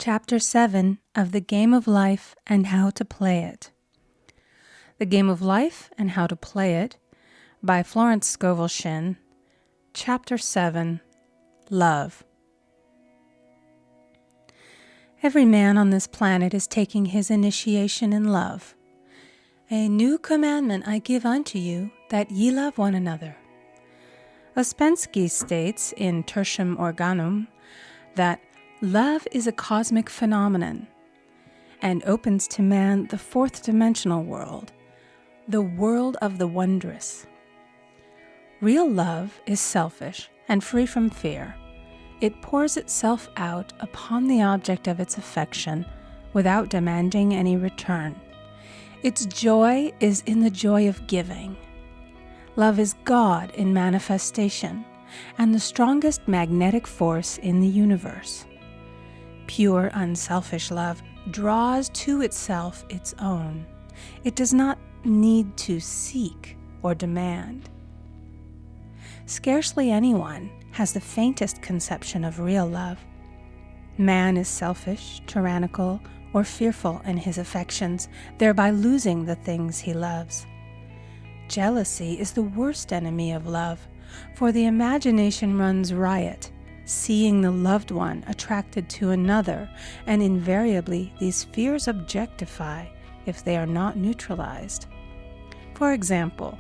Chapter 7 of The Game of Life and How to Play It. The Game of Life and How to Play It by Florence Scovel Shinn. Chapter 7, Love. Every man on this planet is taking his initiation in love. A new commandment I give unto you, that ye love one another. Ouspensky states in Tertium Organum that love is a cosmic phenomenon and opens to man the fourth dimensional world, the world of the wondrous. Real love is selfish and free from fear. It pours itself out upon the object of its affection without demanding any return. Its joy is in the joy of giving. Love is God in manifestation and the strongest magnetic force in the universe. Pure, unselfish love draws to itself its own. It does not need to seek or demand. Scarcely anyone has the faintest conception of real love. Man is selfish, tyrannical, or fearful in his affections, thereby losing the things he loves. Jealousy is the worst enemy of love, for the imagination runs riot, seeing the loved one attracted to another, and invariably these fears objectify if they are not neutralized. For example,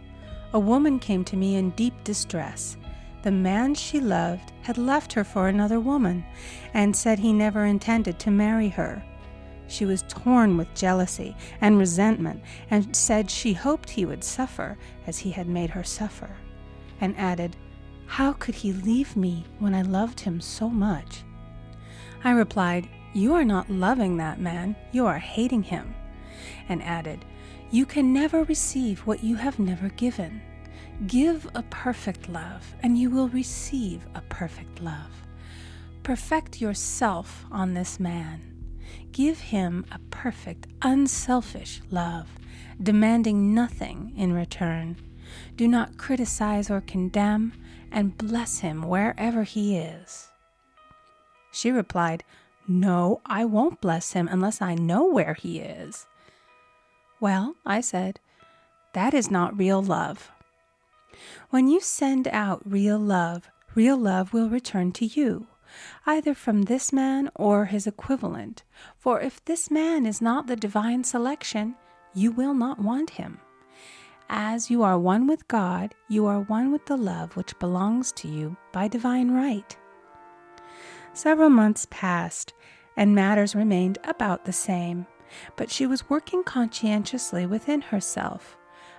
a woman came to me in deep distress. The man she loved had left her for another woman and said he never intended to marry her. She was torn with jealousy and resentment and said she hoped he would suffer as he had made her suffer, and added, "How could he leave me when I loved him so much?" I replied, "You are not loving that man, you are hating him," and added, "You can never receive what you have never given. Give a perfect love, and you will receive a perfect love. Perfect yourself on this man. Give him a perfect, unselfish love, demanding nothing in return. Do not criticize or condemn, and bless him wherever he is." She replied, "No, I won't bless him unless I know where he is." "Well," I said, "that is not real love. When you send out real love will return to you, either from this man or his equivalent, for if this man is not the divine selection, you will not want him. As you are one with God, you are one with the love which belongs to you by divine right." Several months passed, and matters remained about the same, but she was working conscientiously within herself.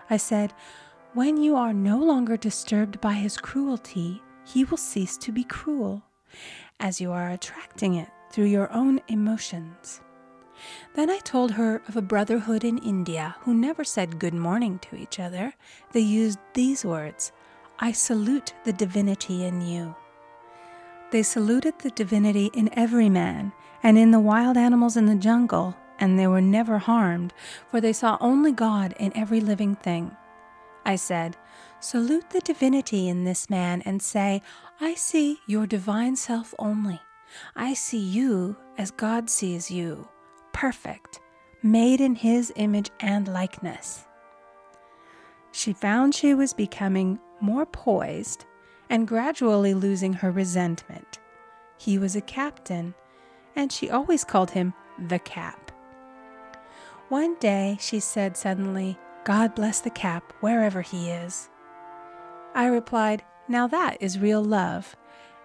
I said, "When you are no longer disturbed by his cruelty, he will cease to be cruel, as you are attracting it through your own emotions." Then I told her of a brotherhood in India who never said good morning to each other. They used these words, "I salute the divinity in you." They saluted the divinity in every man and in the wild animals in the jungle, and they were never harmed, for they saw only God in every living thing. I said, "Salute the divinity in this man and say, 'I see your divine self only. I see you as God sees you, perfect, made in his image and likeness.'" She found she was becoming more poised and gradually losing her resentment. He was a captain, and she always called him the Cap. One day she said suddenly, "God bless the Cap wherever he is." I replied, "Now that is real love,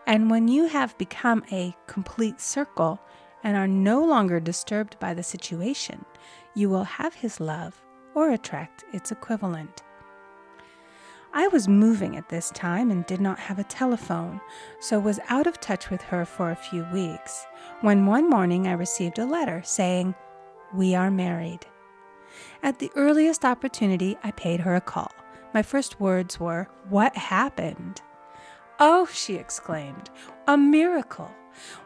and when you have become a complete circle and are no longer disturbed by the situation, you will have his love or attract its equivalent." I was moving at this time and did not have a telephone, so was out of touch with her for a few weeks, when one morning I received a letter saying, "We are married." At the earliest opportunity, I paid her a call. My first words were, "What happened?" "Oh," she exclaimed, "a miracle.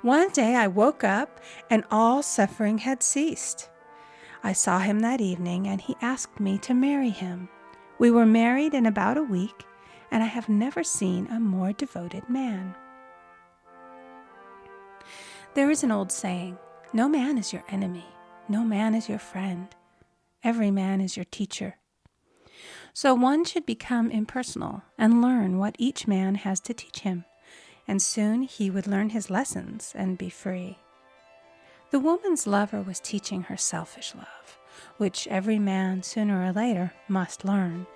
One day I woke up and all suffering had ceased. I saw him that evening and he asked me to marry him. We were married in about a week, and I have never seen a more devoted man." There is an old saying, No man is your enemy. No man is your friend. Every man is your teacher. So one should become impersonal and learn what each man has to teach him, and soon he would learn his lessons and be free. The woman's lover was teaching her selfish love, which every man sooner or later must learn.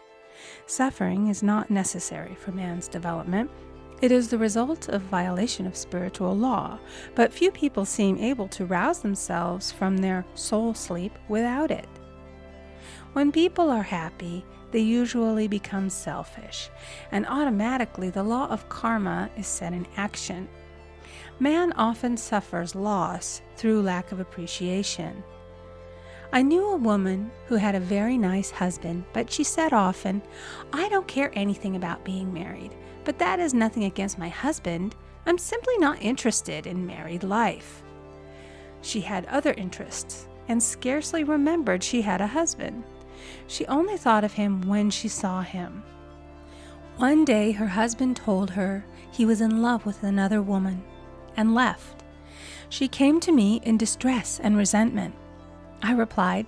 Suffering is not necessary for man's development. It is the result of violation of spiritual law, but few people seem able to rouse themselves from their soul sleep without it. When people are happy, they usually become selfish, and automatically the law of karma is set in action. Man often suffers loss through lack of appreciation. I knew a woman who had a very nice husband, but she said often, "I don't care anything about being married, but that is nothing against my husband. I'm simply not interested in married life." She had other interests and scarcely remembered she had a husband. She only thought of him when she saw him. One day her husband told her he was in love with another woman and left. She came to me in distress and resentment. I replied,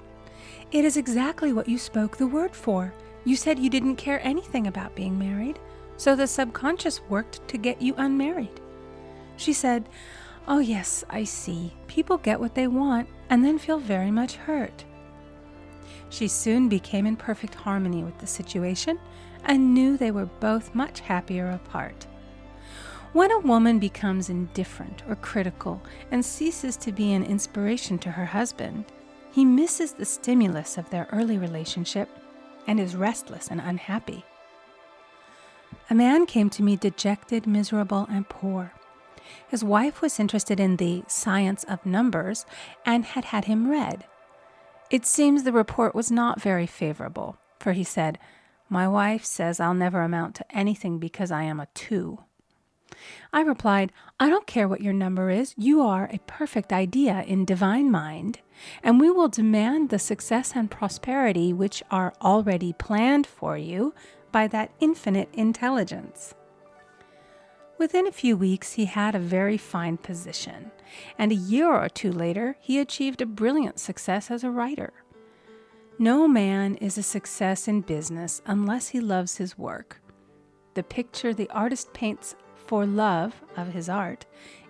"It is exactly what you spoke the word for. You said you didn't care anything about being married, so the subconscious worked to get you unmarried." She said, "Oh yes, I see. People get what they want and then feel very much hurt." She soon became in perfect harmony with the situation and knew they were both much happier apart. When a woman becomes indifferent or critical and ceases to be an inspiration to her husband, he misses the stimulus of their early relationship and is restless and unhappy. A man came to me dejected, miserable, and poor. His wife was interested in the science of numbers and had had him read. It seems the report was not very favorable, for he said, "My wife says I'll never amount to anything because I am a 2. I replied, "I don't care what your number is. You are a perfect idea in divine mind, and we will demand the success and prosperity which are already planned for you by that infinite intelligence." Within a few weeks, he had a very fine position, and a year or two later, he achieved a brilliant success as a writer. No man is a success in business unless he loves his work. The picture the artist paints for love of his art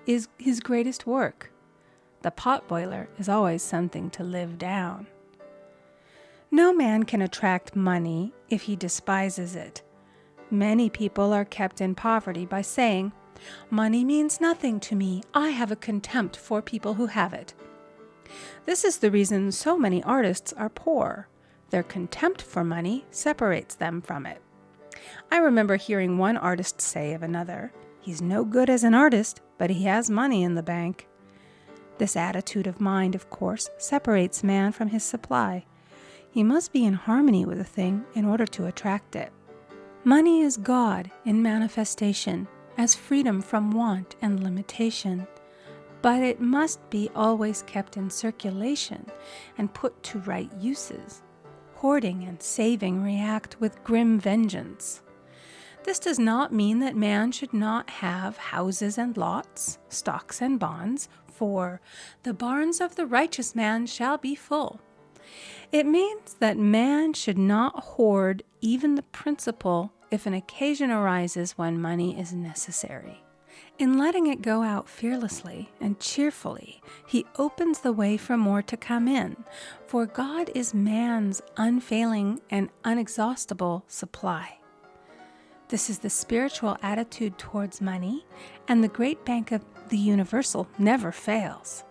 is his greatest work. The potboiler is always something to live down. No man can attract money if he despises it. Many people are kept in poverty by saying, "Money means nothing to me. I have a contempt for people who have it." This is the reason so many artists are poor. Their contempt for money separates them from it. I remember hearing one artist say of another, "He's no good as an artist, but he has money in the bank." This attitude of mind, of course, separates man from his supply. He must be in harmony with a thing in order to attract it. Money is God in manifestation, as freedom from want and limitation. But it must be always kept in circulation and put to right uses. Hoarding and saving react with grim vengeance. This does not mean that man should not have houses and lots, stocks and bonds, for "the barns of the righteous man shall be full." It means that man should not hoard even the principal if an occasion arises when money is necessary. In letting it go out fearlessly and cheerfully, he opens the way for more to come in, for God is man's unfailing and unexhaustible supply. This is the spiritual attitude towards money, and the great bank of the universal never fails.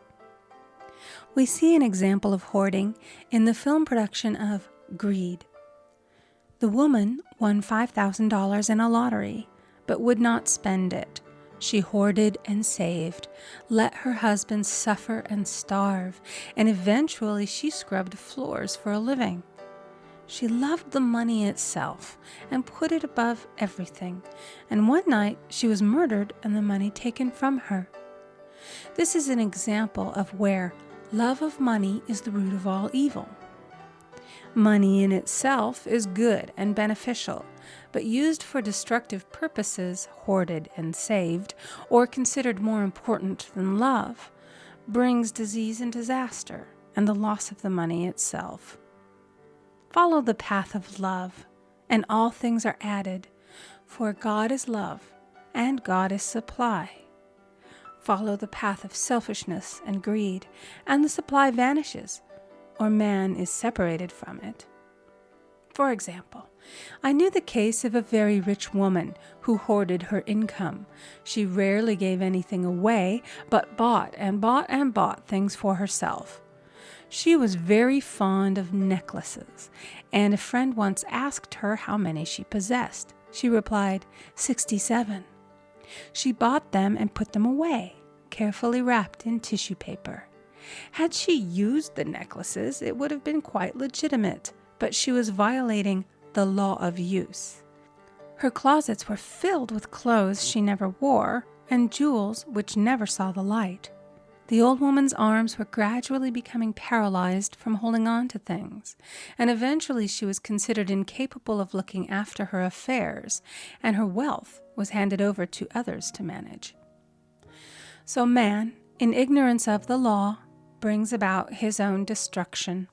We see an example of hoarding in the film production of Greed. The woman won $5,000 in a lottery, but would not spend it. She hoarded and saved, let her husband suffer and starve, and eventually she scrubbed floors for a living. She loved the money itself and put it above everything, and one night she was murdered and the money taken from her. This is an example of where love of money is the root of all evil. Money in itself is good and beneficial, but used for destructive purposes, hoarded and saved, or considered more important than love, brings disease and disaster and the loss of the money itself. Follow the path of love, and all things are added, for God is love, and God is supply. Follow the path of selfishness and greed, and the supply vanishes, or man is separated from it. For example, I knew the case of a very rich woman who hoarded her income. She rarely gave anything away, but bought and bought and bought things for herself. She was very fond of necklaces, and a friend once asked her how many she possessed. She replied, 67. She bought them and put them away, carefully wrapped in tissue paper. Had she used the necklaces, it would have been quite legitimate, but she was violating the law of use. Her closets were filled with clothes she never wore and jewels which never saw the light. The old woman's arms were gradually becoming paralyzed from holding on to things, and eventually she was considered incapable of looking after her affairs, and her wealth was handed over to others to manage. So man, in ignorance of the law, brings about his own destruction.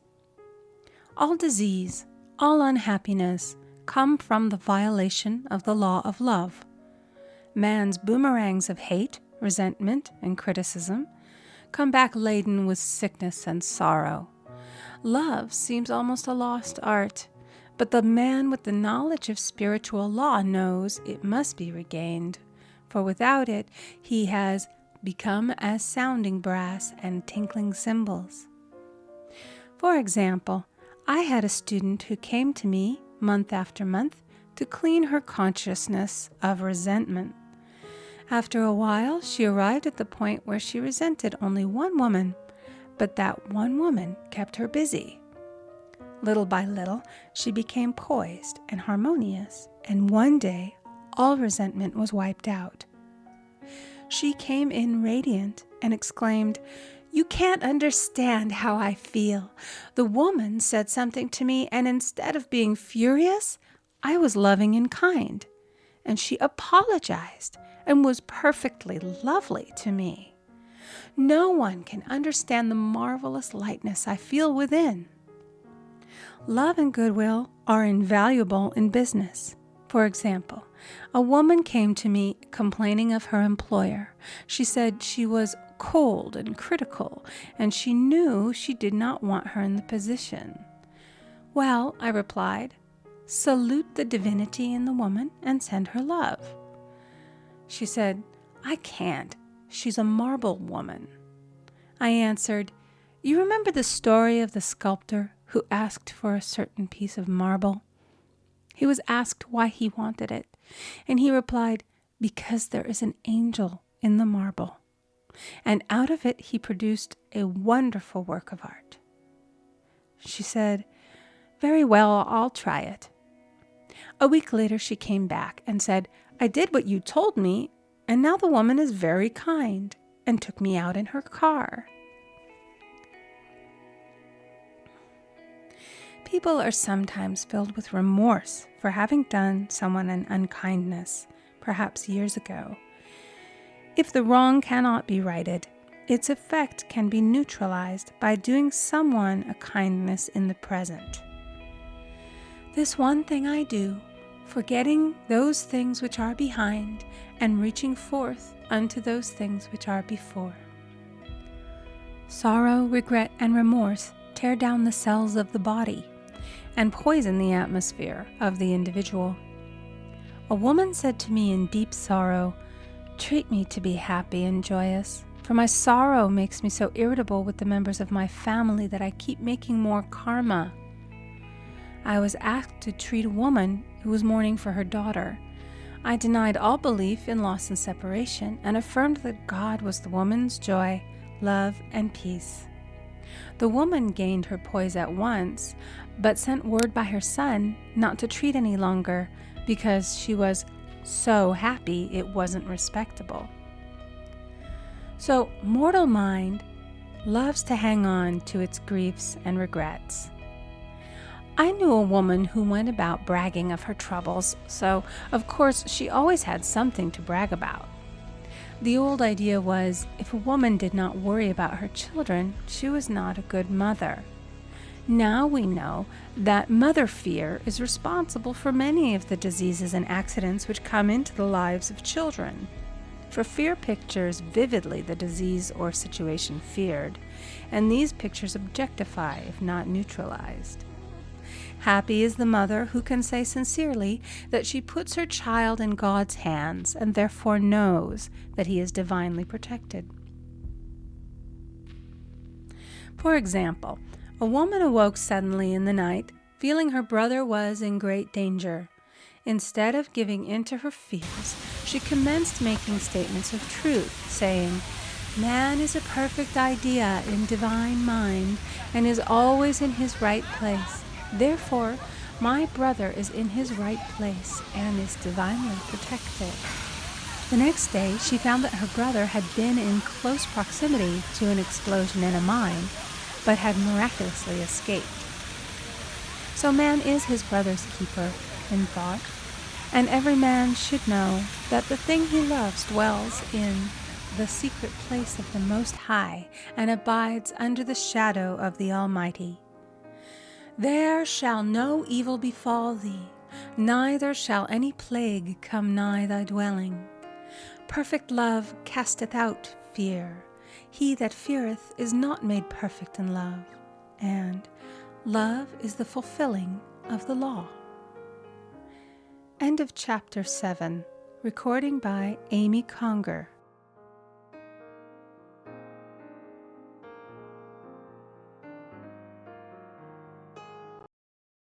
All disease, all unhappiness come from the violation of the law of love. Man's boomerangs of hate, resentment, and criticism come back laden with sickness and sorrow. Love seems almost a lost art, but the man with the knowledge of spiritual law knows it must be regained, for without it he has become as sounding brass and tinkling cymbals. For example, I had a student who came to me month after month to clean her consciousness of resentment. After a while, she arrived at the point where she resented only one woman, but that one woman kept her busy. Little by little, she became poised and harmonious, and one day, all resentment was wiped out. She came in radiant and exclaimed, "You can't understand how I feel. The woman said something to me, and instead of being furious, I was loving and kind. And she apologized and was perfectly lovely to me. No one can understand the marvelous lightness I feel within." Love and goodwill are invaluable in business. For example, a woman came to me complaining of her employer. She said she was cold and critical, and she knew she did not want her in the position. "Well," I replied, "salute the divinity in the woman and send her love." She said, "I can't. She's a marble woman." I answered, "You remember the story of the sculptor who asked for a certain piece of marble? He was asked why he wanted it, and he replied, 'Because there is an angel in the marble.' And out of it he produced a wonderful work of art." She said, "Very well, I'll try it." A week later she came back and said, "I did what you told me, and now the woman is very kind," and took me out in her car. People are sometimes filled with remorse for having done someone an unkindness, perhaps years ago. If the wrong cannot be righted, its effect can be neutralized by doing someone a kindness in the present. This one thing I do, forgetting those things which are behind, and reaching forth unto those things which are before. Sorrow, regret, and remorse tear down the cells of the body and poison the atmosphere of the individual. A woman said to me in deep sorrow, "Treat me to be happy and joyous, for my sorrow makes me so irritable with the members of my family that I keep making more karma." I was asked to treat a woman who was mourning for her daughter. I denied all belief in loss and separation and affirmed that God was the woman's joy, love, and peace. The woman gained her poise at once, but sent word by her son not to treat any longer because she was so happy it wasn't respectable. So mortal mind loves to hang on to its griefs and regrets. I knew a woman who went about bragging of her troubles, so of course she always had something to brag about. The old idea was if a woman did not worry about her children, she was not a good mother. Now we know that mother fear is responsible for many of the diseases and accidents which come into the lives of children. For fear pictures vividly the disease or situation feared, and these pictures objectify if not neutralized. Happy is the mother who can say sincerely that she puts her child in God's hands and therefore knows that he is divinely protected. For example, a woman awoke suddenly in the night, feeling her brother was in great danger. Instead of giving in to her fears, she commenced making statements of truth, saying, "Man is a perfect idea in divine mind and is always in his right place. Therefore, my brother is in his right place and is divinely protected." The next day, she found that her brother had been in close proximity to an explosion in a mine, but had miraculously escaped. So man is his brother's keeper in thought, and every man should know that the thing he loves dwells in the secret place of the Most High and abides under the shadow of the Almighty. There shall no evil befall thee, neither shall any plague come nigh thy dwelling. Perfect love casteth out fear. He that feareth is not made perfect in love, and love is the fulfilling of the law. End of chapter 7. Recording by Amy Conger.